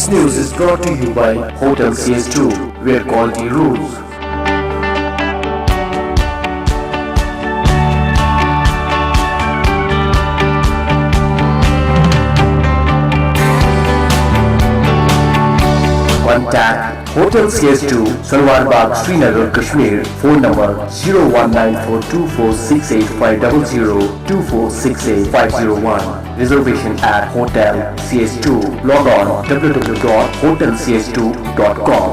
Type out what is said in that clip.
This news is brought to you by Hotel CS2, where quality rules. Contact Hotel CS2, Salwar Bagh, Srinagar, Kashmir. Phone number 0194246850, 24685001. Reservation at Hotel CS2. Log on www.hotelcs2.com.